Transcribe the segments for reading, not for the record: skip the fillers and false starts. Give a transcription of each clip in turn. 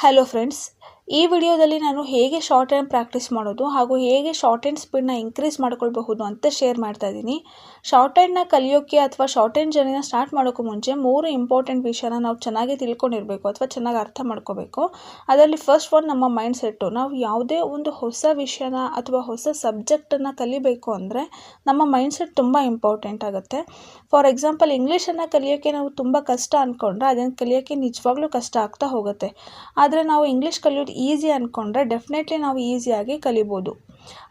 Hello friends, ಈ ವಿಡಿಯೋದಲ್ಲಿ ನಾನು ಹೇಗೆ ಶಾರ್ಟ್ ಹ್ಯಾಂಡ್ ಪ್ರಾಕ್ಟೀಸ್ ಮಾಡೋದು ಹಾಗೂ ಹೇಗೆ ಶಾರ್ಟ್ ಹ್ಯಾಂಡ್ ಸ್ಪೀಡ್ನ ಇನ್ಕ್ರೀಸ್ ಮಾಡ್ಕೊಳ್ಬಹುದು ಅಂತ ಶೇರ್ ಮಾಡ್ತಾ ಇದ್ದೀನಿ. ಶಾರ್ಟ್ ಹ್ಯಾಂಡ್ನ ಕಲಿಯೋಕ್ಕೆ ಅಥವಾ ಶಾರ್ಟ್ ಹ್ಯಾಂಡ್ ಜರ್ನಿನ ಸ್ಟಾರ್ಟ್ ಮಾಡೋಕ್ಕೂ ಮುಂಚೆ 3 ಇಂಪಾರ್ಟೆಂಟ್ ವಿಷಯನ ನಾವು ಚೆನ್ನಾಗಿ ತಿಳ್ಕೊಂಡಿರಬೇಕು ಅಥವಾ ಚೆನ್ನಾಗಿ ಅರ್ಥ ಮಾಡ್ಕೋಬೇಕು. ಅದರಲ್ಲಿ ಫಸ್ಟ್ ಒನ್ ನಮ್ಮ ಮೈಂಡ್ ಸೆಟ್ಟು. ನಾವು ಯಾವುದೇ ಒಂದು ಹೊಸ ವಿಷಯನ ಅಥವಾ ಹೊಸ ಸಬ್ಜೆಕ್ಟನ್ನು ಕಲಿಬೇಕು ಅಂದರೆ ನಮ್ಮ ಮೈಂಡ್ ಸೆಟ್ ತುಂಬ ಇಂಪಾರ್ಟೆಂಟ್ ಆಗುತ್ತೆ. ಫಾರ್ ಎಕ್ಸಾಂಪಲ್, ಇಂಗ್ಲೀಷನ್ನು ಕಲಿಯೋಕ್ಕೆ ನಾವು ತುಂಬ ಕಷ್ಟ ಅಂದ್ಕೊಂಡ್ರೆ ಅದನ್ನು ಕಲಿಯೋಕ್ಕೆ ನಿಜವಾಗ್ಲೂ ಕಷ್ಟ ಆಗ್ತಾ ಹೋಗುತ್ತೆ. ಆದರೆ ನಾವು ಇಂಗ್ಲೀಷ್ ಕಲಿಯೋದು ಈಸಿ ಅಂದ್ಕೊಂಡ್ರೆ ಡೆಫಿನೆಟ್ಲಿ ನಾವು ಈಸಿಯಾಗಿ ಕಲಿಬೋದು.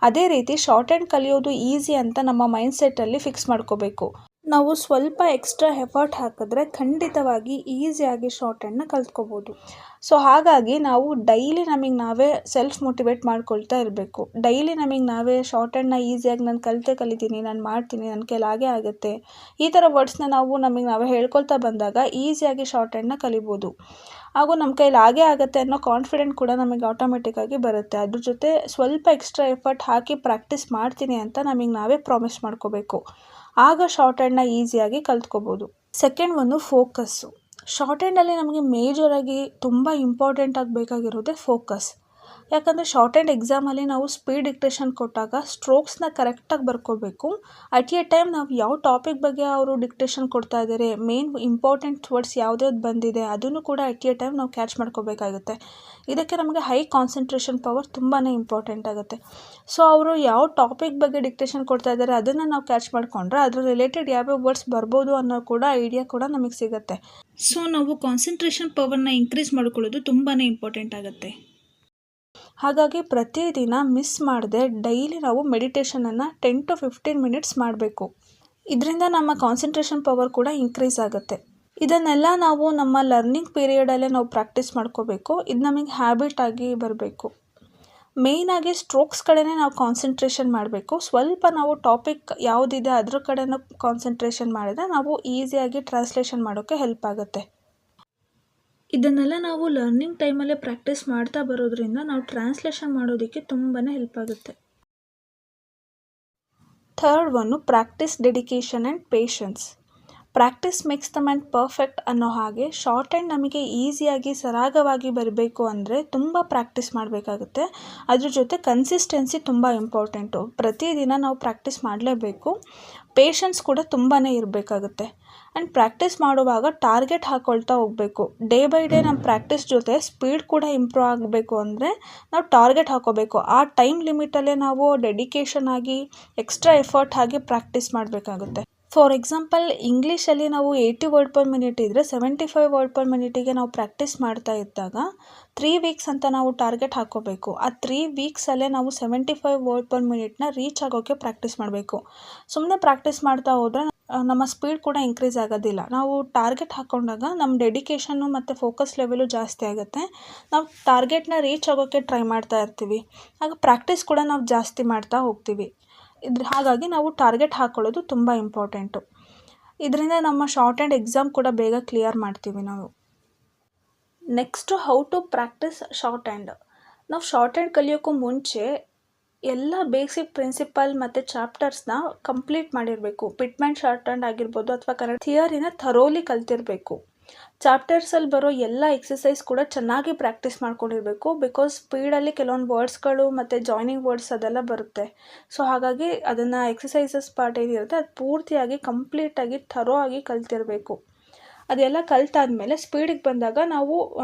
ಅದೇ ರೀತಿ ಶಾರ್ಟ್ ಹ್ಯಾಂಡ್ ಕಲಿಯೋದು ಈಸಿ ಅಂತ ನಮ್ಮ ಮೈಂಡ್ ಸೆಟ್ಟಲ್ಲಿ ಫಿಕ್ಸ್ ಮಾಡ್ಕೋಬೇಕು. ನಾವು ಸ್ವಲ್ಪ ಎಕ್ಸ್ಟ್ರಾ ಎಫರ್ಟ್ ಹಾಕಿದ್ರೆ ಖಂಡಿತವಾಗಿ ಈಸಿಯಾಗಿ ಶಾರ್ಟ್ ಹ್ಯಾಂಡ್ನ ಕಲ್ತ್ಕೋಬೋದು. ಸೊ ಹಾಗಾಗಿ ನಾವು ಡೈಲಿ ನಮಗೆ ನಾವೇ ಸೆಲ್ಫ್ ಮೋಟಿವೇಟ್ ಮಾಡ್ಕೊಳ್ತಾ ಇರಬೇಕು. ಡೈಲಿ ನಮಗೆ ನಾವೇ ಶಾರ್ಟ್ ಹ್ಯಾಂಡ್ನ ಈಸಿಯಾಗಿ ನಾನು ಕಲಿತೀನಿ, ನಾನು ಮಾಡ್ತೀನಿ, ನನ್ನ ಕೈಲಾಗೇ ಆಗುತ್ತೆ, ಈ ಥರ ವರ್ಡ್ಸ್ನ ನಾವು ನಮಗೆ ನಾವೇ ಹೇಳ್ಕೊಳ್ತಾ ಬಂದಾಗ ಈಸಿಯಾಗಿ ಶಾರ್ಟ್ ಹ್ಯಾಂಡ್ನ ಕಲಿಬೋದು. ಹಾಗೂ ನಮ್ಮ ಕೈಲಿ ಆಗುತ್ತೆ ಅನ್ನೋ ಕಾನ್ಫಿಡೆಂಟ್ ಕೂಡ ನಮಗೆ ಆಟೋಮೆಟಿಕ್ಕಾಗಿ ಬರುತ್ತೆ. ಅದ್ರ ಜೊತೆ ಸ್ವಲ್ಪ ಎಕ್ಸ್ಟ್ರಾ ಎಫರ್ಟ್ ಹಾಕಿ ಪ್ರಾಕ್ಟೀಸ್ ಮಾಡ್ತೀನಿ ಅಂತ ನಮಗೆ ನಾವೇ ಪ್ರಾಮಿಸ್ ಮಾಡ್ಕೋಬೇಕು. ಆಗ ಶಾರ್ಟ್ ಹ್ಯಾಂಡ್ನ ಈಸಿಯಾಗಿ ಕಲ್ತ್ಕೋಬೋದು. ಸೆಕೆಂಡ್ ಒಂದು ಫೋಕಸ್ಸು. ಶಾರ್ಟ್ ಹ್ಯಾಂಡಲ್ಲಿ ನಮಗೆ ಮೇಜರಾಗಿ ತುಂಬ ಇಂಪಾರ್ಟೆಂಟ್ ಬೇಕಾಗಿರೋದೇ ಫೋಕಸ್. ಯಾಕಂದರೆ ಶಾರ್ಟ್ ಹ್ಯಾಂಡ್ ಎಕ್ಸಾಮಲ್ಲಿ ನಾವು ಸ್ಪೀಡ್ ಡಿಕ್ಟೇಷನ್ ಕೊಟ್ಟಾಗ ಸ್ಟ್ರೋಕ್ಸ್ನ ಕರೆಕ್ಟಾಗಿ ಬರ್ಕೋಬೇಕು. ಅಟ್ ಎ ಟೈಮ್ ನಾವು ಯಾವ ಟಾಪಿಕ್ ಬಗ್ಗೆ ಅವರು ಡಿಕ್ಟೇಷನ್ ಕೊಡ್ತಾ ಇದ್ದಾರೆ, ಮೇನ್ ಇಂಪಾರ್ಟೆಂಟ್ ವರ್ಡ್ಸ್ ಯಾವ್ದ್ಯಾವ್ದು ಬಂದಿದೆ ಅದನ್ನು ಕೂಡ ಅಟ್ ಎ ಟೈಮ್ ನಾವು ಕ್ಯಾಚ್ ಮಾಡ್ಕೋಬೇಕಾಗುತ್ತೆ. ಇದಕ್ಕೆ ನಮಗೆ ಹೈ ಕಾನ್ಸಂಟ್ರೇಷನ್ ಪವರ್ ತುಂಬಾ ಇಂಪಾರ್ಟೆಂಟ್ ಆಗುತ್ತೆ. ಸೊ ಅವರು ಯಾವ ಟಾಪಿಕ್ ಬಗ್ಗೆ ಡಿಕ್ಟೇಷನ್ ಕೊಡ್ತಾ ಇದ್ದಾರೆ ಅದನ್ನು ನಾವು ಕ್ಯಾಚ್ ಮಾಡಿಕೊಂಡ್ರೆ ಅದ್ರ ರಿಲೇಟೆಡ್ ಯಾವ್ಯಾವ ವರ್ಡ್ಸ್ ಬರ್ಬೋದು ಅನ್ನೋ ಕೂಡ ಐಡಿಯಾ ಕೂಡ ನಮಗೆ ಸಿಗುತ್ತೆ. ಸೊ ನಾವು ಕಾನ್ಸಂಟ್ರೇಷನ್ ಪವರ್ನ ಇನ್ಕ್ರೀಸ್ ಮಾಡ್ಕೊಳ್ಳೋದು ತುಂಬಾ ಇಂಪಾರ್ಟೆಂಟ್ ಆಗುತ್ತೆ. ಹಾಗಾಗಿ ಪ್ರತಿದಿನ ಮಿಸ್ ಮಾಡದೆ ಡೈಲಿ ನಾವು ಮೆಡಿಟೇಷನನ್ನು 10 to 15 ಮಿನಿಟ್ಸ್ ಮಾಡಬೇಕು. ಇದರಿಂದ ನಮ್ಮ ಕಾನ್ಸಂಟ್ರೇಷನ್ ಪವರ್ ಕೂಡ ಇನ್ಕ್ರೀಸ್ ಆಗುತ್ತೆ. ಇದನ್ನೆಲ್ಲ ನಾವು ನಮ್ಮ ಲರ್ನಿಂಗ್ ಪೀರಿಯಡಲ್ಲೇ ನಾವು ಪ್ರಾಕ್ಟೀಸ್ ಮಾಡ್ಕೋಬೇಕು. ಇದು ನಮಗೆ ಹ್ಯಾಬಿಟ್ ಆಗಿ ಬರಬೇಕು. ಮೇಯ್ನಾಗಿ ಸ್ಟ್ರೋಕ್ಸ್ ಕಡೆನೇ ನಾವು ಕಾನ್ಸಂಟ್ರೇಷನ್ ಮಾಡಬೇಕು. ಸ್ವಲ್ಪ ನಾವು ಟಾಪಿಕ್ ಯಾವುದಿದೆ ಅದ್ರ ಕಡೆನೂ ಕಾನ್ಸಂಟ್ರೇಷನ್ ಮಾಡಿದ್ರೆ ನಾವು ಈಸಿಯಾಗಿ ಟ್ರಾನ್ಸ್ಲೇಷನ್ ಮಾಡೋಕ್ಕೆ ಹೆಲ್ಪ್ ಆಗುತ್ತೆ. ಇದನ್ನೆಲ್ಲ ನಾವು ಲರ್ನಿಂಗ್ ಟೈಮಲ್ಲೇ ಪ್ರಾಕ್ಟೀಸ್ ಮಾಡ್ತಾ ಬರೋದ್ರಿಂದ ನಾವು ಟ್ರಾನ್ಸ್ಲೇಷನ್ ಮಾಡೋದಕ್ಕೆ ತುಂಬಾ ಹೆಲ್ಪ್ ಆಗುತ್ತೆ. Third one practice, dedication and patience. Practice makes the man perfect ಅನ್ನೋ ಹಾಗೆ ಶಾರ್ಟ್ ಹ್ಯಾಂಡ್ ನಮಗೆ ಈಸಿಯಾಗಿ ಸರಾಗವಾಗಿ ಬರಬೇಕು ಅಂದರೆ ತುಂಬ ಪ್ರಾಕ್ಟೀಸ್ ಮಾಡಬೇಕಾಗುತ್ತೆ. ಅದ್ರ ಜೊತೆ ಕನ್ಸಿಸ್ಟೆನ್ಸಿ ತುಂಬ ಇಂಪಾರ್ಟೆಂಟು. ಪ್ರತಿದಿನ ನಾವು ಪ್ರಾಕ್ಟೀಸ್ ಮಾಡಲೇಬೇಕು. ಪೇಷನ್ಸ್ ಕೂಡ ತುಂಬಾ ಇರಬೇಕಾಗುತ್ತೆ. ಆ್ಯಂಡ್ ಪ್ರಾಕ್ಟೀಸ್ ಮಾಡುವಾಗ ಟಾರ್ಗೆಟ್ ಹಾಕ್ಕೊಳ್ತಾ ಹೋಗಬೇಕು. ಡೇ ಬೈ ಡೇ ನಮ್ಮ ಪ್ರಾಕ್ಟೀಸ್ ಜೊತೆ ಸ್ಪೀಡ್ ಕೂಡ ಇಂಪ್ರೂವ್ ಆಗಬೇಕು ಅಂದರೆ ನಾವು ಟಾರ್ಗೆಟ್ ಹಾಕ್ಕೋಬೇಕು. ಆ ಟೈಮ್ ಲಿಮಿಟಲ್ಲೇ ನಾವು ಡೆಡಿಕೇಶನ್ ಆಗಿ ಎಕ್ಸ್ಟ್ರಾ ಎಫರ್ಟ್ ಆಗಿ ಪ್ರಾಕ್ಟೀಸ್ ಮಾಡಬೇಕಾಗುತ್ತೆ. ಫಾರ್ ಎಕ್ಸಾಂಪಲ್, ಇಂಗ್ಲೀಷಲ್ಲಿ ನಾವು 80 ವರ್ಡ್ ಪರ್ ಮಿನಿಟ್ ಇದ್ದರೆ 75 ವರ್ಡ್ ಪರ್ ಮಿನಿಟಿಗೆ ನಾವು ಪ್ರಾಕ್ಟೀಸ್ ಮಾಡ್ತಾ ಇದ್ದಾಗ 3 ವೀಕ್ಸ್ ಅಂತ ನಾವು ಟಾರ್ಗೆಟ್ ಹಾಕ್ಕೋಬೇಕು. ಆ 3 ವೀಕ್ಸಲ್ಲೇ ನಾವು 75 ವರ್ಡ್ ಪರ್ ಮಿನಿಟ್ನ ರೀಚ್ ಆಗೋಕ್ಕೆ ಪ್ರಾಕ್ಟೀಸ್ ಮಾಡಬೇಕು. ಸುಮ್ಮನೆ ಪ್ರಾಕ್ಟೀಸ್ ಮಾಡ್ತಾ ಹೋದರೆ ನಮ್ಮ ಸ್ಪೀಡ್ ಕೂಡ ಇನ್ಕ್ರೀಸ್ ಆಗೋದಿಲ್ಲ. ನಾವು ಟಾರ್ಗೆಟ್ ಹಾಕ್ಕೊಂಡಾಗ ನಮ್ಮ ಡೆಡಿಕೇಶನ್ನು ಮತ್ತು ಫೋಕಸ್ ಲೆವೆಲು ಜಾಸ್ತಿ ಆಗುತ್ತೆ. ನಾವು ಟಾರ್ಗೆಟ್ನ ರೀಚ್ ಆಗೋಕ್ಕೆ ಟ್ರೈ ಮಾಡ್ತಾ ಇರ್ತೀವಿ. ಆಗ ಪ್ರಾಕ್ಟೀಸ್ ಕೂಡ ನಾವು ಜಾಸ್ತಿ ಮಾಡ್ತಾ ಹೋಗ್ತೀವಿ. ಹಾಗಾಗಿ ನಾವು ಟಾರ್ಗೆಟ್ ಹಾಕ್ಕೊಳ್ಳೋದು ತುಂಬ ಇಂಪಾರ್ಟೆಂಟು. ಇದರಿಂದ ನಮ್ಮ ಶಾರ್ಟ್ ಹ್ಯಾಂಡ್ ಎಕ್ಸಾಮ್ ಕೂಡ ಬೇಗ ಕ್ಲಿಯರ್ ಮಾಡ್ತೀವಿ ನಾವು. Next, how to practise shorthand. ನಾವು ಶಾರ್ಟ್ ಹ್ಯಾಂಡ್ ಕಲಿಯೋಕ್ಕೂ ಮುಂಚೆ ಎಲ್ಲ ಬೇಸಿಕ್ ಪ್ರಿನ್ಸಿಪಲ್ ಮತ್ತು ಚಾಪ್ಟರ್ಸ್ನ ಕಂಪ್ಲೀಟ್ ಮಾಡಿರಬೇಕು. ಪಿಟ್ಮೆಂಟ್ ಶಾರ್ಟ್ ಹ್ಯಾಂಡ್ ಆಗಿರ್ಬೋದು ಅಥವಾ ಕನ್ನಡ ಥಿಯರಿನ ಥರೋಲಿ ಕಲ್ತಿರಬೇಕು. ಚಾಪ್ಟರ್ಸಲ್ಲಿ ಬರೋ ಎಲ್ಲ ಎಕ್ಸಸೈಸ್ ಕೂಡ ಚೆನ್ನಾಗಿ ಪ್ರಾಕ್ಟೀಸ್ ಮಾಡ್ಕೊಂಡಿರಬೇಕು. ಬಿಕಾಸ್ ಸ್ಪೀಡಲ್ಲಿ ಕೆಲವೊಂದು ವರ್ಡ್ಸ್ಗಳು ಮತ್ತು ಜಾಯ್ನಿಂಗ್ ವರ್ಡ್ಸ್ ಅದೆಲ್ಲ ಬರುತ್ತೆ. ಸೊ ಹಾಗಾಗಿ ಅದನ್ನು ಎಕ್ಸಸೈಸಸ್ ಪಾರ್ಟ್ ಏನಿರುತ್ತೆ ಅದು ಪೂರ್ತಿಯಾಗಿ ಕಂಪ್ಲೀಟಾಗಿ ಥರೋ ಆಗಿ ಕಲ್ತಿರಬೇಕು. ಅದೆಲ್ಲ ಕಲ್ತಾದ್ಮೇಲೆ ಸ್ಪೀಡಿಗೆ ಬಂದಾಗ ನಾವು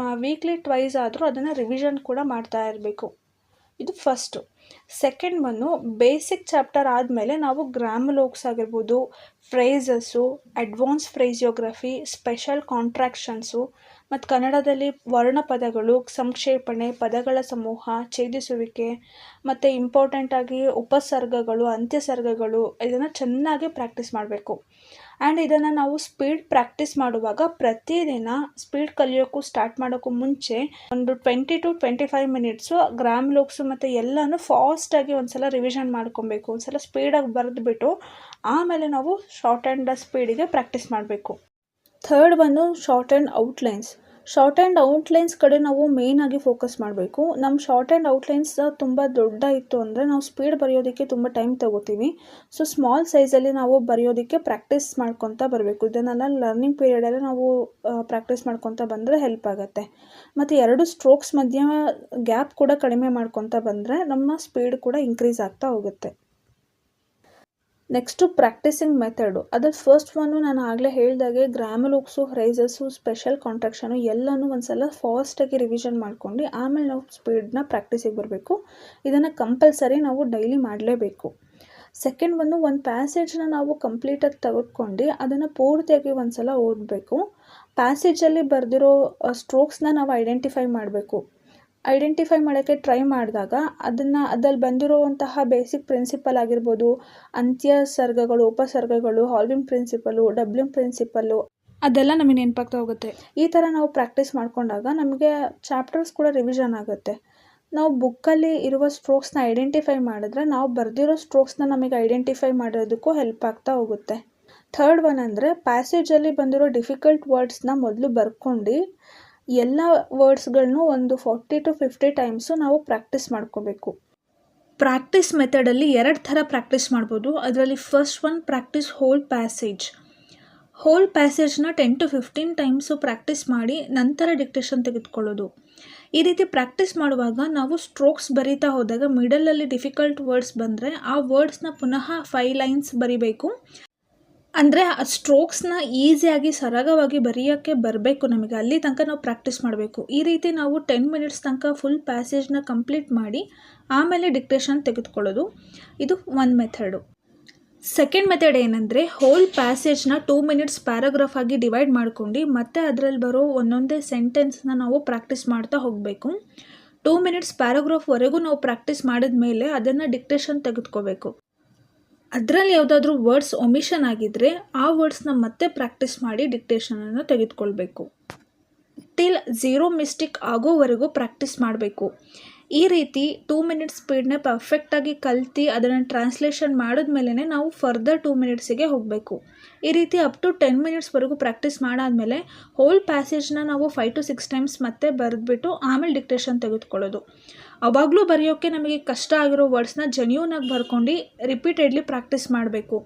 ವೀಕ್ಲಿ ಟ್ವೈಸ್ ಆದರೂ ಅದನ್ನು ರಿವಿಷನ್ ಕೂಡ ಮಾಡ್ತಾ ಇರಬೇಕು. ಇದು ಫಸ್ಟು. ಸೆಕೆಂಡ್ ಬಂದು ಬೇಸಿಕ್ ಚಾಪ್ಟರ್ ಆದಮೇಲೆ ನಾವು ಗ್ರಾಮಲೋಗ್ಸ್ ಆಗಿರ್ಬೋದು, ಫ್ರೇಸಸ್ಸು, ಅಡ್ವಾನ್ಸ್ ಫ್ರೇಸಿಯೋಗ್ರಫಿ, ಸ್ಪೆಷಲ್ ಕಾಂಟ್ರಾಕ್ಷನ್ಸು ಮತ್ತು ಕನ್ನಡದಲ್ಲಿ ವರ್ಣಪದಗಳು, ಸಂಕ್ಷೇಪಣೆ, ಪದಗಳ ಸಮೂಹ, ಛೇದಿಸುವಿಕೆ ಮತ್ತು ಇಂಪಾರ್ಟೆಂಟಾಗಿ ಉಪಸರ್ಗಗಳು, ಅಂತ್ಯಸರ್ಗಗಳು ಇದನ್ನು ಚೆನ್ನಾಗಿ ಪ್ರಾಕ್ಟೀಸ್ ಮಾಡಬೇಕು. ಆ್ಯಂಡ್ ಇದನ್ನು ನಾವು ಸ್ಪೀಡ್ ಪ್ರಾಕ್ಟೀಸ್ ಮಾಡುವಾಗ ಪ್ರತಿದಿನ ಸ್ಪೀಡ್ ಕಲಿಯೋಕ್ಕೂ ಸ್ಟಾರ್ಟ್ ಮಾಡೋಕ್ಕೂ ಮುಂಚೆ ಒಂದು 20 to 25 ಮಿನಿಟ್ಸು ಗ್ರಾಮಲೋಗ್ಸು ಮತ್ತು ಎಲ್ಲನೂ ಫಾಸ್ಟಾಗಿ ಒಂದು ಸಲ ರಿವಿಷನ್ ಮಾಡ್ಕೊಬೇಕು. ಒಂದು ಸಲ ಸ್ಪೀಡಾಗಿ ಬರೆದ್ಬಿಟ್ಟು ಆಮೇಲೆ ನಾವು ಶಾರ್ಟ್ ಹ್ಯಾಂಡ್ ಸ್ಪೀಡಿಗೆ ಪ್ರಾಕ್ಟೀಸ್ ಮಾಡಬೇಕು. ಥರ್ಡ್ ಬಂದು short hand outlines. Short and outlines ಕಡೆ ನಾವು ಮೇಯ್ನಾಗಿ ಫೋಕಸ್ ಮಾಡಬೇಕು. ನಮ್ಮ ಶಾರ್ಟ್ ಆ್ಯಂಡ್ ಔಟ್ಲೈನ್ಸ್ ತುಂಬ ದೊಡ್ಡ ಇತ್ತು ಅಂದರೆ ನಾವು ಸ್ಪೀಡ್ ಬರೆಯೋದಕ್ಕೆ ತುಂಬ ಟೈಮ್ ತೊಗೋತೀವಿ. ಸೊ ಸ್ಮಾಲ್ ಸೈಜಲ್ಲಿ ನಾವು ಬರೆಯೋದಕ್ಕೆ ಪ್ರಾಕ್ಟೀಸ್ ಮಾಡ್ಕೊತಾ ಬರಬೇಕು. ಇದನ್ನೆಲ್ಲ ಲರ್ನಿಂಗ್ ಪೀರಿಯಡಲ್ಲಿ ನಾವು ಪ್ರಾಕ್ಟೀಸ್ ಮಾಡ್ಕೊತಾ ಬಂದರೆ ಹೆಲ್ಪ್ ಆಗುತ್ತೆ. ಮತ್ತು 2 ಸ್ಟ್ರೋಕ್ಸ್ ಮಧ್ಯ ಗ್ಯಾಪ್ ಕೂಡ ಕಡಿಮೆ ಮಾಡ್ಕೊತಾ ಬಂದರೆ ನಮ್ಮ ಸ್ಪೀಡ್ ಕೂಡ ಇನ್ಕ್ರೀಸ್ ಆಗ್ತಾ ಹೋಗುತ್ತೆ. Next practising method. ಅದ್ರ ಫಸ್ಟ್ ಒನ್ನು ನಾನು ಆಗಲೇ ಹೇಳಿದಾಗೆ ಗ್ರಾಮರ್ ಲೂಪ್ಸು, ಫ್ರೇಸಸ್ಸು, ಸ್ಪೆಷಲ್ ಕಾಂಟ್ರಾಕ್ಷನು ಎಲ್ಲನೂ ಒಂದು ಸಲ ಫಾಸ್ಟಾಗಿ ರಿವಿಷನ್ ಮಾಡ್ಕೊಂಡು ಆಮೇಲೆ ನಾವು ಸ್ಪೀಡನ್ನ ಪ್ರಾಕ್ಟೀಸಿಗೆ ಬರಬೇಕು. ಇದನ್ನು ಕಂಪಲ್ಸರಿ ನಾವು ಡೈಲಿ ಮಾಡಲೇಬೇಕು. ಸೆಕೆಂಡ್ ಒಂದು ಪ್ಯಾಸೇಜನ್ನ ನಾವು ಕಂಪ್ಲೀಟಾಗಿ ತೆಗೆದುಕೊಂಡು ಅದನ್ನು ಪೂರ್ತಿಯಾಗಿ ಒಂದು ಸಲ ಓದಬೇಕು. ಪ್ಯಾಸೇಜಲ್ಲಿ ಬರೆದಿರೋ ಸ್ಟ್ರೋಕ್ಸ್ನ ನಾವು ಐಡೆಂಟಿಫೈ ಮಾಡಬೇಕು. ಐಡೆಂಟಿಫೈ ಮಾಡೋಕ್ಕೆ ಟ್ರೈ ಮಾಡಿದಾಗ ಅದ್ರಲ್ಲಿ ಬಂದಿರುವಂತಹ ಬೇಸಿಕ್ ಪ್ರಿನ್ಸಿಪಲ್ ಆಗಿರ್ಬೋದು, ಅಂತ್ಯ ಸರ್ಗಗಳು, ಉಪಸರ್ಗಗಳು, ಹಾಲ್ವಿಂಗ್ ಪ್ರಿನ್ಸಿಪಲು, ಡಬ್ಲಿಂಗ್ ಪ್ರಿನ್ಸಿಪಲ್ಲು ಅದೆಲ್ಲ ನಮಗೆ ನೆನಪಾಗ್ತಾ ಹೋಗುತ್ತೆ. ಈ ಥರ ನಾವು ಪ್ರಾಕ್ಟೀಸ್ ಮಾಡಿಕೊಂಡಾಗ ನಮಗೆ ಚಾಪ್ಟರ್ಸ್ ಕೂಡ ರಿವಿಷನ್ ಆಗುತ್ತೆ. ನಾವು ಬುಕ್ಕಲ್ಲಿ ಇರುವ ಸ್ಟ್ರೋಕ್ಸ್ನ ಐಡೆಂಟಿಫೈ ಮಾಡಿದ್ರೆ ನಾವು ಬರೆದಿರೋ ಸ್ಟ್ರೋಕ್ಸ್ನ ನಮಗೆ ಐಡೆಂಟಿಫೈ ಮಾಡೋದಕ್ಕೂ ಹೆಲ್ಪ್ ಆಗ್ತಾ ಹೋಗುತ್ತೆ. ಥರ್ಡ್ ಒನ್ ಅಂದರೆ ಪ್ಯಾಸೇಜಲ್ಲಿ ಬಂದಿರೋ ಡಿಫಿಕಲ್ಟ್ ವರ್ಡ್ಸ್ನ ಮೊದಲು ಬರ್ಕೊಂಡು ಎಲ್ಲ ವರ್ಡ್ಸ್ಗಳನ್ನೂ ಒಂದು 40 to 50 ಟೈಮ್ಸು ನಾವು ಪ್ರಾಕ್ಟೀಸ್ ಮಾಡ್ಕೋಬೇಕು. ಪ್ರಾಕ್ಟೀಸ್ ಮೆಥಡಲ್ಲಿ 2 ಥರ ಪ್ರಾಕ್ಟೀಸ್ ಮಾಡ್ಬೋದು. ಅದರಲ್ಲಿ ಫಸ್ಟ್ ಒನ್ ಪ್ರಾಕ್ಟೀಸ್ ಹೋಲ್ ಪ್ಯಾಸೇಜ್ನ 10 to 15 ಟೈಮ್ಸು ಪ್ರಾಕ್ಟೀಸ್ ಮಾಡಿ ನಂತರ ಡಿಕ್ಟೇಷನ್ ತೆಗೆದುಕೊಳ್ಳೋದು. ಈ ರೀತಿ ಪ್ರಾಕ್ಟೀಸ್ ಮಾಡುವಾಗ ನಾವು ಸ್ಟ್ರೋಕ್ಸ್ ಬರೀತಾ ಹೋದಾಗ ಮಿಡಲಲ್ಲಿ ಡಿಫಿಕಲ್ಟ್ ವರ್ಡ್ಸ್ ಬಂದರೆ ಆ ವರ್ಡ್ಸ್ನ ಪುನಃ 5 ಲೈನ್ಸ್ ಬರಿಬೇಕು. ಅಂದರೆ ಆ ಸ್ಟ್ರೋಕ್ಸ್ನ ಈಸಿಯಾಗಿ ಸರಾಗವಾಗಿ ಬರೆಯೋಕ್ಕೆ ಬರಬೇಕು ನಮಗೆ. ಅಲ್ಲಿ ತನಕ ನಾವು ಪ್ರಾಕ್ಟೀಸ್ ಮಾಡಬೇಕು. ಈ ರೀತಿ ನಾವು 10 ಮಿನಿಟ್ಸ್ ತನಕ ಫುಲ್ ಪ್ಯಾಸೇಜ್ನ ಕಂಪ್ಲೀಟ್ ಮಾಡಿ ಆಮೇಲೆ ಡಿಕ್ಟೇಷನ್ ತೆಗೆದುಕೊಳ್ಳೋದು. ಇದು ಒಂದು ಮೆಥಡು. ಸೆಕೆಂಡ್ ಮೆಥಡ್ ಏನಂದರೆ ಹೋಲ್ ಪ್ಯಾಸೇಜ್ನ 2 ಮಿನಿಟ್ಸ್ ಪ್ಯಾರಾಗ್ರಾಫ್ ಆಗಿ ಡಿವೈಡ್ ಮಾಡ್ಕೊಂಡು ಮತ್ತೆ ಅದರಲ್ಲಿ ಬರೋ ಒಂದೊಂದೇ ಸೆಂಟೆನ್ಸ್ನ ನಾವು ಪ್ರಾಕ್ಟೀಸ್ ಮಾಡ್ತಾ ಹೋಗಬೇಕು. 2 ಮಿನಿಟ್ಸ್ ಪ್ಯಾರಾಗ್ರಾಫ್ವರೆಗೂ ನಾವು ಪ್ರಾಕ್ಟೀಸ್ ಮಾಡಿದ ಮೇಲೆ ಅದನ್ನು ಡಿಕ್ಟೇಷನ್ ತೆಗೆದುಕೋಬೇಕು. ಅದರಲ್ಲಿ ಯಾವುದಾದ್ರೂ ವರ್ಡ್ಸ್ ಒಮಿಷನ್ ಆಗಿದ್ದರೆ ಆ ವರ್ಡ್ಸ್ನ ಮತ್ತೆ ಪ್ರಾಕ್ಟೀಸ್ ಮಾಡಿ ಡಿಕ್ಟೇಷನನ್ನು ತೆಗೆದುಕೊಳ್ಬೇಕು. ಟಿಲ್ 0 ಮಿಸ್ಟೇಕ್ ಆಗೋವರೆಗೂ ಪ್ರಾಕ್ಟೀಸ್ ಮಾಡಬೇಕು. ಈ ರೀತಿ 2 ಮಿನಿಟ್ಸ್ ಸ್ಪೀಡ್ನ ಪರ್ಫೆಕ್ಟಾಗಿ ಕಲ್ತು ಅದನ್ನು ಟ್ರಾನ್ಸ್ಲೇಷನ್ ಮಾಡಿದ್ಮೇಲೆ ನಾವು ಫರ್ದರ್ 2 ಮಿನಿಟ್ಸಿಗೆ ಹೋಗಬೇಕು. ಈ ರೀತಿ ಅಪ್ ಟು 10 ಮಿನಿಟ್ಸ್ವರೆಗೂ ಪ್ರಾಕ್ಟೀಸ್ ಮಾಡಾದಮೇಲೆ ಹೋಲ್ ಪ್ಯಾಸೇಜ್ನ ನಾವು 5 to 6 ಟೈಮ್ಸ್ ಮತ್ತೆ ಬರೆದ್ಬಿಟ್ಟು ಆಮೇಲೆ ಡಿಕ್ಟೇಷನ್ ತೆಗೆದುಕೊಳ್ಳೋದು. ಅವಾಗಲೂ ಬರೆಯೋಕ್ಕೆ ನಮಗೆ ಕಷ್ಟ ಆಗಿರೋ ವರ್ಡ್ಸ್ನ ಜೆನ್ಯೂನಾಗಿ ಬರ್ಕೊಂಡು ರಿಪೀಟೆಡ್ಲಿ ಪ್ರಾಕ್ಟೀಸ್ ಮಾಡಬೇಕು.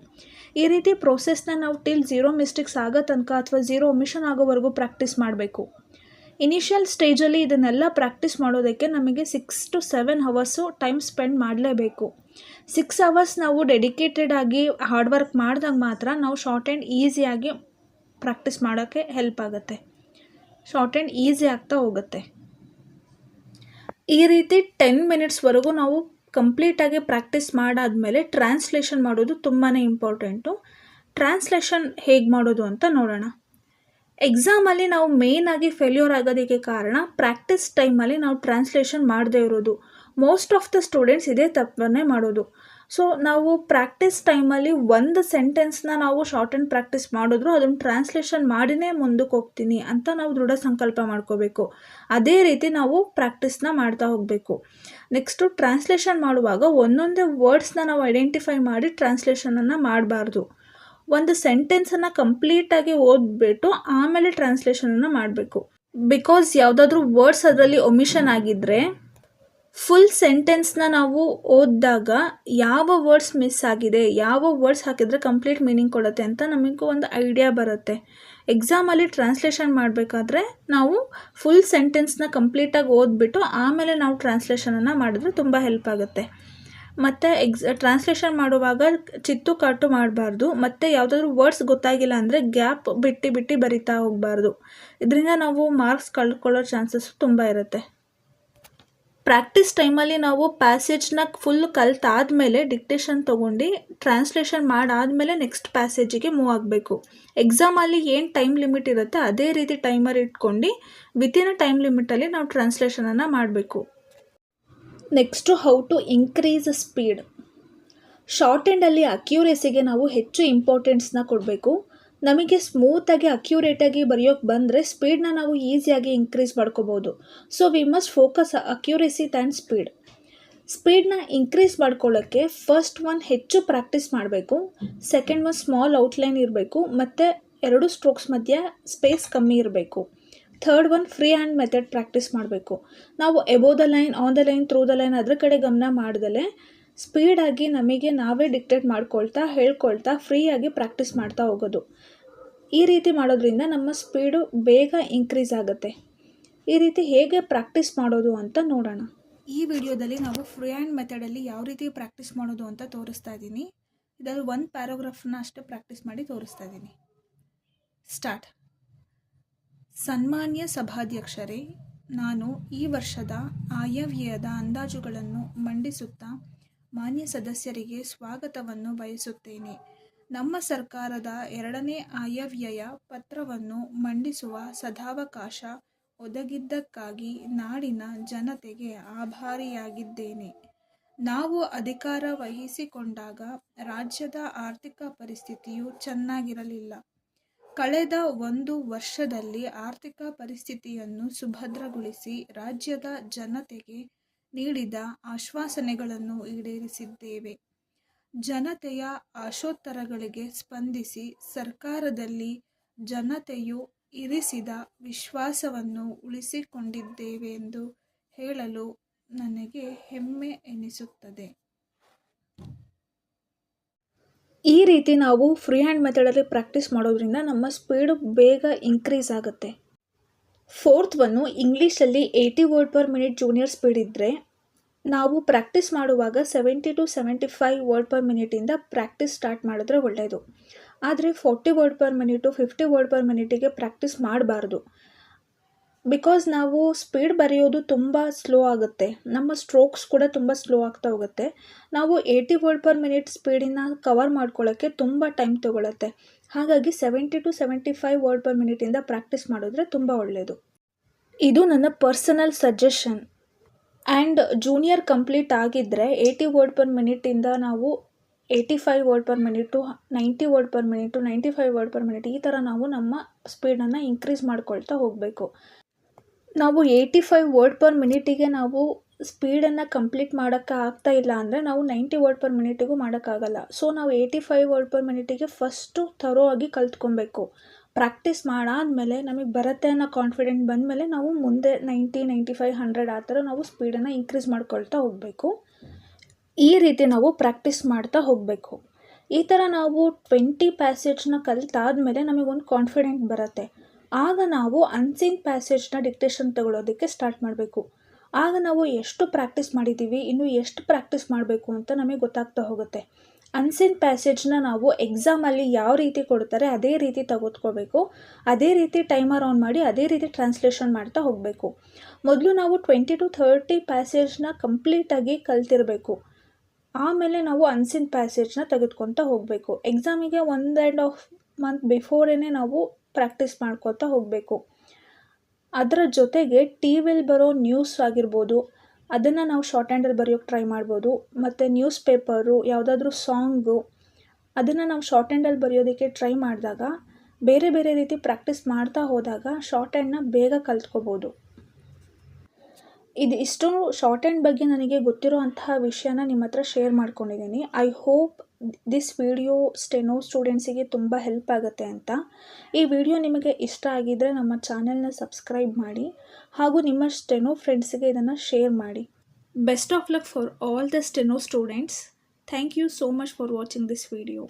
ಈ ರೀತಿ ಪ್ರೋಸೆಸ್ನ ನಾವು ಟಿಲ್ 0 ಮಿಸ್ಟೇಕ್ಸ್ ಆಗೋ ತನಕ ಅಥವಾ 0 ಒಮಿಷನ್ ಆಗೋವರೆಗೂ ಪ್ರಾಕ್ಟೀಸ್ ಮಾಡಬೇಕು. ಇನಿಷಿಯಲ್ ಸ್ಟೇಜಲ್ಲಿ ಇದನ್ನೆಲ್ಲ ಪ್ರಾಕ್ಟೀಸ್ ಮಾಡೋದಕ್ಕೆ ನಮಗೆ 6 to 7 ಅವರ್ಸು ಟೈಮ್ ಸ್ಪೆಂಡ್ ಮಾಡಲೇಬೇಕು. 6 ಅವರ್ಸ್ ನಾವು ಡೆಡಿಕೇಟೆಡ್ ಆಗಿ ಹಾರ್ಡ್ ವರ್ಕ್ ಮಾಡಿದಾಗ ಮಾತ್ರ ನಾವು ಶಾರ್ಟ್ ಆ್ಯಂಡ್ ಈಸಿಯಾಗಿ ಪ್ರಾಕ್ಟೀಸ್ ಮಾಡೋಕ್ಕೆ ಹೆಲ್ಪ್ ಆಗುತ್ತೆ. ಶಾರ್ಟ್ ಆ್ಯಂಡ್ ಈಸಿ ಆಗ್ತಾ ಹೋಗುತ್ತೆ. ಈ ರೀತಿ 10 ಮಿನಿಟ್ಸ್ವರೆಗೂ ನಾವು ಕಂಪ್ಲೀಟಾಗಿ ಪ್ರಾಕ್ಟೀಸ್ ಮಾಡಾದಮೇಲೆ ಟ್ರಾನ್ಸ್ಲೇಷನ್ ಮಾಡೋದು ತುಂಬಾ ಇಂಪಾರ್ಟೆಂಟು. ಟ್ರಾನ್ಸ್ಲೇಷನ್ ಹೇಗೆ ಮಾಡೋದು ಅಂತ ನೋಡೋಣ. ಎಕ್ಸಾಮಲ್ಲಿ ನಾವು ಮೇಯ್ನಾಗಿ ಫೇಲ್ಯೂರ್ ಆಗೋದಕ್ಕೆ ಕಾರಣ ಪ್ರಾಕ್ಟೀಸ್ ಟೈಮಲ್ಲಿ ನಾವು ಟ್ರಾನ್ಸ್ಲೇಷನ್ ಮಾಡದೇ ಇರೋದು. ಮೋಸ್ಟ್ ಆಫ್ ದ ಸ್ಟೂಡೆಂಟ್ಸ್ ಇದೇ ತಪ್ಪನ್ನೇ ಮಾಡೋದು. ಸೊ ನಾವು ಪ್ರಾಕ್ಟೀಸ್ ಟೈಮಲ್ಲಿ ಒಂದು ಸೆಂಟೆನ್ಸ್ನ ನಾವು ಶಾರ್ಟ್ ಆ್ಯಂಡ್ ಪ್ರಾಕ್ಟೀಸ್ ಮಾಡಿದ್ರು ಅದನ್ನು ಟ್ರಾನ್ಸ್ಲೇಷನ್ ಮಾಡಿನೇ ಮುಂದಕ್ಕೆ ಹೋಗ್ತೀನಿ ಅಂತ ನಾವು ದೃಢ ಸಂಕಲ್ಪ ಮಾಡ್ಕೋಬೇಕು. ಅದೇ ರೀತಿ ನಾವು ಪ್ರಾಕ್ಟೀಸ್ನ ಮಾಡ್ತಾ ಹೋಗಬೇಕು. ನೆಕ್ಸ್ಟು ಟ್ರಾನ್ಸ್ಲೇಷನ್ ಮಾಡುವಾಗ ಒಂದೊಂದೇ ವರ್ಡ್ಸ್ನ ನಾವು ಐಡೆಂಟಿಫೈ ಮಾಡಿ ಟ್ರಾನ್ಸ್ಲೇಷನನ್ನು ಮಾಡಬಾರ್ದು. ಒಂದು ಸೆಂಟೆನ್ಸನ್ನು ಕಂಪ್ಲೀಟಾಗಿ ಓದ್ಬಿಟ್ಟು ಆಮೇಲೆ ಟ್ರಾನ್ಸ್ಲೇಷನನ್ನು ಮಾಡಬೇಕು. ಬಿಕಾಸ್ ಯಾವುದಾದ್ರೂ ವರ್ಡ್ಸ್ ಅದರಲ್ಲಿ ಒಮಿಷನ್ ಆಗಿದ್ದರೆ ಫುಲ್ ಸೆಂಟೆನ್ಸ್ನ ನಾವು ಓದಿದಾಗ ಯಾವ ವರ್ಡ್ಸ್ ಮಿಸ್ ಆಗಿದೆ, ಯಾವ ವರ್ಡ್ಸ್ ಹಾಕಿದರೆ ಕಂಪ್ಲೀಟ್ ಮೀನಿಂಗ್ ಕೊಡುತ್ತೆ ಅಂತ ನಮಗೂ ಒಂದು ಐಡಿಯಾ ಬರುತ್ತೆ. ಎಕ್ಸಾಮಲ್ಲಿ ಟ್ರಾನ್ಸ್ಲೇಷನ್ ಮಾಡಬೇಕಾದ್ರೆ ನಾವು ಫುಲ್ ಸೆಂಟೆನ್ಸ್ನ ಕಂಪ್ಲೀಟಾಗಿ ಓದ್ಬಿಟ್ಟು ಆಮೇಲೆ ನಾವು ಟ್ರಾನ್ಸ್ಲೇಷನನ್ನು ಮಾಡಿದ್ರೆ ತುಂಬ ಹೆಲ್ಪ್ ಆಗುತ್ತೆ. ಮತ್ತು ಟ್ರಾನ್ಸ್ಲೇಷನ್ ಮಾಡುವಾಗ ಚಿತ್ತು ಕಾಟು ಮಾಡಬಾರ್ದು. ಮತ್ತು ಯಾವುದಾದ್ರೂ ವರ್ಡ್ಸ್ ಗೊತ್ತಾಗಿಲ್ಲ ಅಂದರೆ ಗ್ಯಾಪ್ ಬಿಟ್ಟು ಬರಿತಾ ಹೋಗಬಾರ್ದು. ಇದರಿಂದ ನಾವು ಮಾರ್ಕ್ಸ್ ಕಳ್ಕೊಳ್ಳೋ ಚಾನ್ಸಸ್ ತುಂಬ ಇರುತ್ತೆ. ಪ್ರಾಕ್ಟೀಸ್ ಟೈಮಲ್ಲಿ ನಾವು ಪ್ಯಾಸೇಜ್ನ ಫುಲ್ ಕಲ್ತಾದಮೇಲೆ ಡಿಕ್ಟೇಷನ್ ತೊಗೊಂಡು ಟ್ರಾನ್ಸ್ಲೇಷನ್ ಮಾಡಾದಮೇಲೆ ನೆಕ್ಸ್ಟ್ ಪ್ಯಾಸೇಜಿಗೆ ಮೂವ್ ಆಗಬೇಕು. ಎಕ್ಸಾಮಲ್ಲಿ ಏನು ಟೈಮ್ ಲಿಮಿಟ್ ಇರುತ್ತೆ ಅದೇ ರೀತಿ ಟೈಮರ್ ಇಟ್ಕೊಂಡು ವಿತಿನ್ ಅ ಟೈಮ್ ಲಿಮಿಟಲ್ಲಿ ನಾವು ಟ್ರಾನ್ಸ್ಲೇಷನನ್ನು ಮಾಡಬೇಕು. Next how to increase speed. Short ಆ್ಯಂಡಲ್ಲಿ ಅಕ್ಯುರೇಸಿಗೆ ನಾವು ಹೆಚ್ಚು ಇಂಪಾರ್ಟೆನ್ಸ್ನ ಕೊಡಬೇಕು. ನಮಗೆ ಸ್ಮೂತಾಗಿ ಅಕ್ಯುರೇಟಾಗಿ ಬರೆಯೋಕ್ಕೆ ಬಂದರೆ ಸ್ಪೀಡ್ನ ನಾವು ಈಸಿಯಾಗಿ ಇನ್ಕ್ರೀಸ್ ಮಾಡ್ಕೋಬೋದು. So we must focus accuracy and speed. ಸ್ಪೀಡ್ನ ಇನ್ಕ್ರೀಸ್ ಮಾಡ್ಕೊಳ್ಳೋಕ್ಕೆ ಫಸ್ಟ್ ಒನ್ ಹೆಚ್ಚು ಪ್ರಾಕ್ಟೀಸ್ ಮಾಡಬೇಕು. ಸೆಕೆಂಡ್ ಒನ್ ಸ್ಮಾಲ್ ಔಟ್ಲೈನ್ ಇರಬೇಕು ಮತ್ತು 2 ಸ್ಟ್ರೋಕ್ಸ್ ಮಧ್ಯೆ ಸ್ಪೇಸ್ ಕಮ್ಮಿ ಇರಬೇಕು. Third one free hand method practice ಮಾಡಬೇಕು. ನಾವು above the line, on the line, through the line ಅದ್ರ ಕಡೆ ಗಮನ ಮಾಡ್ದಲೇ ಸ್ಪೀಡಾಗಿ ನಮಗೆ ನಾವೇ ಡಿಕ್ಟೇಟ್ ಮಾಡ್ಕೊಳ್ತಾ ಹೇಳ್ಕೊಳ್ತಾ ಫ್ರೀಯಾಗಿ ಪ್ರಾಕ್ಟೀಸ್ ಮಾಡ್ತಾ ಹೋಗೋದು. ಈ ರೀತಿ ಮಾಡೋದ್ರಿಂದ ನಮ್ಮ ಸ್ಪೀಡು ಬೇಗ ಇನ್ಕ್ರೀಸ್ ಆಗುತ್ತೆ. ಈ ರೀತಿ ಹೇಗೆ ಪ್ರಾಕ್ಟೀಸ್ ಮಾಡೋದು ಅಂತ ನೋಡೋಣ. ಈ ವಿಡಿಯೋದಲ್ಲಿ ನಾವು ಫ್ರೀ ಹ್ಯಾಂಡ್ ಮೆಥಡಲ್ಲಿ ಯಾವ ರೀತಿ ಪ್ರಾಕ್ಟೀಸ್ ಮಾಡೋದು ಅಂತ ತೋರಿಸ್ತಾ ಇದ್ದೀನಿ. ಇದರಲ್ಲಿ ಒಂದು ಪ್ಯಾರಾಗ್ರಾಫ್ನ ಅಷ್ಟೇ ಪ್ರಾಕ್ಟೀಸ್ ಮಾಡಿ ತೋರಿಸ್ತಾ ಇದ್ದೀನಿ. ಸ್ಟಾರ್ಟ್. ಸನ್ಮಾನ್ಯ ಸಭಾಧ್ಯಕ್ಷರೇ, ನಾನು ಈ ವರ್ಷದ ಆಯವ್ಯಯದ ಅಂದಾಜುಗಳನ್ನು ಮಂಡಿಸುತ್ತಾ ಮಾನ್ಯ ಸದಸ್ಯರಿಗೆ ಸ್ವಾಗತವನ್ನು ಬಯಸುತ್ತೇನೆ. ನಮ್ಮ ಸರ್ಕಾರದ 2ನೇ ಆಯವ್ಯಯ ಪತ್ರವನ್ನು ಮಂಡಿಸುವ ಸದಾವಕಾಶ ಒದಗಿದ್ದಕ್ಕಾಗಿ ನಾಡಿನ ಜನತೆಗೆ ಆಭಾರಿಯಾಗಿದ್ದೇನೆ. ನಾವು ಅಧಿಕಾರ ವಹಿಸಿಕೊಂಡಾಗ ರಾಜ್ಯದ ಆರ್ಥಿಕ ಪರಿಸ್ಥಿತಿಯು ಚೆನ್ನಾಗಿರಲಿಲ್ಲ. ಕಳೆದ 1 ವರ್ಷದಲ್ಲಿ ಆರ್ಥಿಕ ಪರಿಸ್ಥಿತಿಯನ್ನು ಸುಭದ್ರಗೊಳಿಸಿ ರಾಜ್ಯದ ಜನತೆಗೆ ನೀಡಿದ ಆಶ್ವಾಸನೆಗಳನ್ನು ಈಡೇರಿಸಿದ್ದೇವೆ. ಜನತೆಯ ಆಶೋತ್ತರಗಳಿಗೆ ಸ್ಪಂದಿಸಿ ಸರ್ಕಾರದಲ್ಲಿ ಜನತೆಯು ಇರಿಸಿದ ವಿಶ್ವಾಸವನ್ನು ಉಳಿಸಿಕೊಂಡಿದ್ದೇವೆಂದು ಹೇಳಲು ನನಗೆ ಹೆಮ್ಮೆ ಎನಿಸುತ್ತದೆ. ಈ ರೀತಿ ನಾವು ಫ್ರೀ ಹ್ಯಾಂಡ್ ಮೆಥಡಲ್ಲಿ ಪ್ರಾಕ್ಟೀಸ್ ಮಾಡೋದ್ರಿಂದ ನಮ್ಮ ಸ್ಪೀಡು ಬೇಗ ಇನ್ಕ್ರೀಸ್ ಆಗುತ್ತೆ. ಫೋರ್ತ್ ಒನ್ನು, ಇಂಗ್ಲೀಷಲ್ಲಿ 80 word per minute junior speed ಇದ್ದರೆ ನಾವು ಪ್ರಾಕ್ಟೀಸ್ ಮಾಡುವಾಗ 70 to 75 ವರ್ಡ್ ಪರ್ ಮಿನಿಟಿಂದ ಪ್ರಾಕ್ಟೀಸ್ ಸ್ಟಾರ್ಟ್ ಮಾಡಿದ್ರೆ ಒಳ್ಳೆಯದು. ಆದರೆ 40 word per minute 50 word per ಮಿನಿಟಿಗೆ ಪ್ರಾಕ್ಟೀಸ್ ಮಾಡಬಾರ್ದು. ಬಿಕಾಸ್ ನಾವು ಸ್ಪೀಡ್ ಬರೆಯೋದು ತುಂಬ ಸ್ಲೋ ಆಗುತ್ತೆ, ನಮ್ಮ ಸ್ಟ್ರೋಕ್ಸ್ ಕೂಡ ತುಂಬ ಸ್ಲೋ ಆಗ್ತಾ ಹೋಗುತ್ತೆ. ನಾವು 80 ವರ್ಡ್ ಪರ್ ಮಿನಿಟ್ ಸ್ಪೀಡಿನ ಕವರ್ ಮಾಡ್ಕೊಳ್ಳೋಕ್ಕೆ ತುಂಬ ಟೈಮ್ ತೊಗೊಳುತ್ತೆ. ಹಾಗಾಗಿ 70 to 75 ವರ್ಡ್ ಪರ್ ಮಿನಿಟಿಂದ ಪ್ರಾಕ್ಟೀಸ್ ಮಾಡಿದ್ರೆ ತುಂಬ ಒಳ್ಳೆಯದು. ಇದು ನನ್ನ personal suggestion. And junior complete ಆಗಿದ್ದರೆ 80 ವರ್ಡ್ ಪರ್ ಮಿನಿಟಿಂದ ನಾವು 85 word per minute, 90 word per minute, 95 word per minute ಈ ಥರ ನಾವು ನಮ್ಮ ಸ್ಪೀಡನ್ನು ಇನ್ಕ್ರೀಸ್ ಮಾಡ್ಕೊಳ್ತಾ ಹೋಗಬೇಕು. ನಾವು 85 ವರ್ಡ್ ಪರ್ ಮಿನಿಟಿಗೆ ನಾವು ಸ್ಪೀಡನ್ನು ಕಂಪ್ಲೀಟ್ ಮಾಡೋಕ್ಕೆ ಆಗ್ತಾ ಇಲ್ಲ ಅಂದರೆ ನಾವು 90 ವರ್ಡ್ ಪರ್ ಮಿನಿಟಿಗೂ ಮಾಡೋಕ್ಕಾಗಲ್ಲ. ಸೊ ನಾವು 85 ವರ್ಡ್ ಪರ್ ಮಿನಿಟಿಗೆ ಫಸ್ಟು ಥರೋ ಆಗಿ ಕಲ್ತ್ಕೊಬೇಕು. ಪ್ರಾಕ್ಟೀಸ್ ಮಾಡಾದಮೇಲೆ ನಮಗೆ ಬರುತ್ತೆ ಅನ್ನೋ ಕಾನ್ಫಿಡೆಂಟ್ ಬಂದಮೇಲೆ ನಾವು ಮುಂದೆ 90, 95, 100 ಆ ಥರ ನಾವು ಸ್ಪೀಡನ್ನು ಇನ್ಕ್ರೀಸ್ ಮಾಡ್ಕೊಳ್ತಾ ಹೋಗಬೇಕು. ಈ ರೀತಿ ನಾವು ಪ್ರಾಕ್ಟೀಸ್ ಮಾಡ್ತಾ ಹೋಗಬೇಕು. ಈ ಥರ ನಾವು 20 ಪ್ಯಾಸೇಜ್ನ ಕಲಿತಾದ್ಮೇಲೆ ನಮಗೊಂದು ಕಾನ್ಫಿಡೆಂಟ್ ಬರುತ್ತೆ. ಆಗ ನಾವು ಅನ್ಸೀನ್ ಪ್ಯಾಸೇಜ್ನ ಡಿಕ್ಟೇಷನ್ ತಗೊಳ್ಳೋದಕ್ಕೆ ಸ್ಟಾರ್ಟ್ ಮಾಡಬೇಕು. ಆಗ ನಾವು ಎಷ್ಟು ಪ್ರಾಕ್ಟೀಸ್ ಮಾಡಿದ್ದೀವಿ, ಇನ್ನು ಎಷ್ಟು ಪ್ರಾಕ್ಟೀಸ್ ಮಾಡಬೇಕು ಅಂತ ನಮಗೆ ಗೊತ್ತಾಗ್ತಾ ಹೋಗುತ್ತೆ. ಅನ್ಸೀನ್ ಪ್ಯಾಸೇಜ್ನ ನಾವು ಎಕ್ಸಾಮಲ್ಲಿ ಯಾವ ರೀತಿ ಕೊಡ್ತಾರೆ ಅದೇ ರೀತಿ ತೆಗೆದುಕೋಬೇಕು. ಅದೇ ರೀತಿ ಟೈಮರ್ ಆನ್ ಮಾಡಿ ಅದೇ ರೀತಿ ಟ್ರಾನ್ಸ್ಲೇಷನ್ ಮಾಡ್ತಾ ಹೋಗಬೇಕು. ಮೊದಲು ನಾವು 20 to 30 ಪ್ಯಾಸೇಜ್ನ ಕಂಪ್ಲೀಟಾಗಿ ಕಲ್ತಿರಬೇಕು. ಆಮೇಲೆ ನಾವು ಅನ್ಸೀನ್ ಪ್ಯಾಸೇಜ್ನ ತೆಗೆದುಕೊತಾ ಹೋಗಬೇಕು. ಎಕ್ಸಾಮಿಗೆ 1.5 ಮಂತ್ ಬಿಫೋರೇ ನಾವು ಪ್ರಾಕ್ಟೀಸ್ ಮಾಡ್ಕೋತಾ ಹೋಗಬೇಕು. ಅದರ ಜೊತೆಗೆ ಟಿ ವಿಲಿ ಬರೋ ನ್ಯೂಸ್ ಆಗಿರ್ಬೋದು, ಅದನ್ನು ನಾವು ಶಾರ್ಟ್ ಹ್ಯಾಂಡಲ್ಲಿ ಬರೆಯೋಕ್ಕೆ ಟ್ರೈ ಮಾಡ್ಬೋದು. ಮತ್ತು ನ್ಯೂಸ್ ಪೇಪರು, ಯಾವುದಾದ್ರೂ ಸಾಂಗು, ಅದನ್ನು ನಾವು ಶಾರ್ಟ್ ಹ್ಯಾಂಡಲ್ಲಿ ಬರೆಯೋದಕ್ಕೆ ಟ್ರೈ ಮಾಡಿದಾಗ ಬೇರೆ ಬೇರೆ ರೀತಿ ಪ್ರಾಕ್ಟೀಸ್ ಮಾಡ್ತಾ ಹೋದಾಗ ಶಾರ್ಟ್ ಹ್ಯಾಂಡನ್ನ ಬೇಗ ಕಲ್ತ್ಕೋಬೋದು. ಇಷ್ಟು ಶಾರ್ಟ್ ಹ್ಯಾಂಡ್ ಬಗ್ಗೆ ನನಗೆ ಗೊತ್ತಿರೋ ಅಂತಹ ವಿಷಯನ ನಿಮ್ಮ ಹತ್ರ ಶೇರ್ ಮಾಡ್ಕೊಂಡಿದ್ದೀನಿ. I hope this video steno ಸ್ಟೂಡೆಂಟ್ಸಿಗೆ ತುಂಬ ಹೆಲ್ಪ್ ಆಗುತ್ತೆ ಅಂತ. ಈ ವಿಡಿಯೋ ನಿಮಗೆ ಇಷ್ಟ ಆಗಿದ್ದರೆ ನಮ್ಮ ಚಾನೆಲ್ನ ಸಬ್ಸ್ಕ್ರೈಬ್ ಮಾಡಿ ಹಾಗೂ ನಿಮ್ಮ ಸ್ಟೆನೋ ಫ್ರೆಂಡ್ಸಿಗೆ ಇದನ್ನು ಶೇರ್ ಮಾಡಿ. Best of luck for all the steno students. Thank you so much for watching this video.